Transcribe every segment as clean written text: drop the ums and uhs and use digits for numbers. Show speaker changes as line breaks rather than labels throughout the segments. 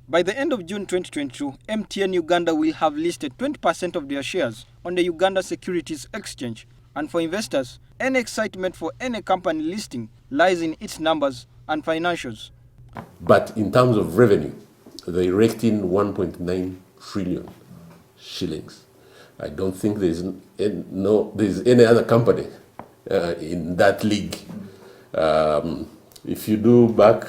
By the end of June 2022, MTN Uganda will have listed 20% of their shares on the Uganda Securities Exchange. And for investors, any excitement for any company listing lies in its numbers and financials.
But in terms of revenue, they raked in 1.9 trillion shillings. I don't think there's any other company in that league. If you do back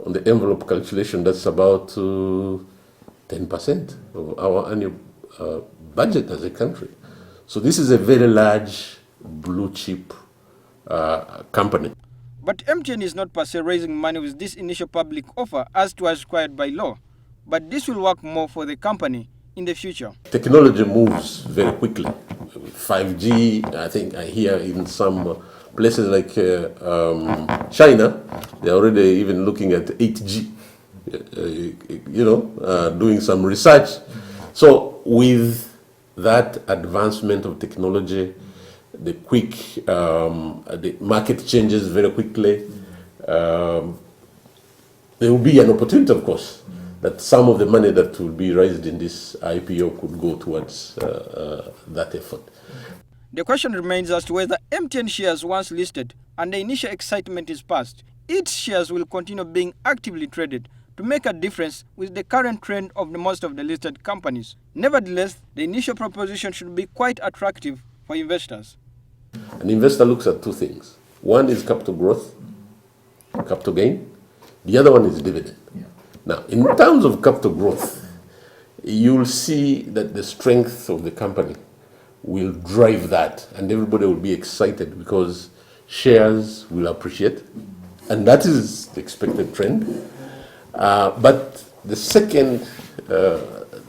on the envelope calculation, that's about 10% of our annual budget as a country. So this is a very large blue chip company.
But MTN is not per se raising money with this initial public offer as it was required by law. But this will work more for the company in the future.
Technology moves very quickly. 5G, I think I hear in some places like China, they're already even looking at 8G, doing some research. So with that advancement of technology, the market changes very quickly. There will be an opportunity, of course, that some of the money that will be raised in this IPO could go towards that effort.
The question remains as to whether MTN shares, once listed and the initial excitement is past, its shares will continue being actively traded to make a difference with the current trend of most of the listed companies. Nevertheless, the initial proposition should be quite attractive for investors.
An investor looks at two things. One is capital growth, capital gain. The other one is dividend. Yeah. Now, in terms of capital growth, you'll see that the strength of the company will drive that, and everybody will be excited because shares will appreciate, and that is the expected trend. But the second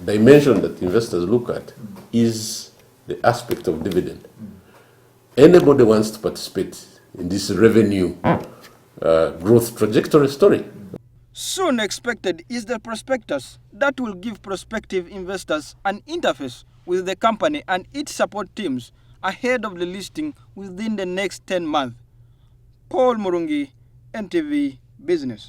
dimension that investors look at is the aspect of dividend. Anybody wants to participate in this revenue growth trajectory story.
Soon expected is the prospectus that will give prospective investors an interface with the company and its support teams ahead of the listing within the next 10 months. Paul Murungi, NTV Business.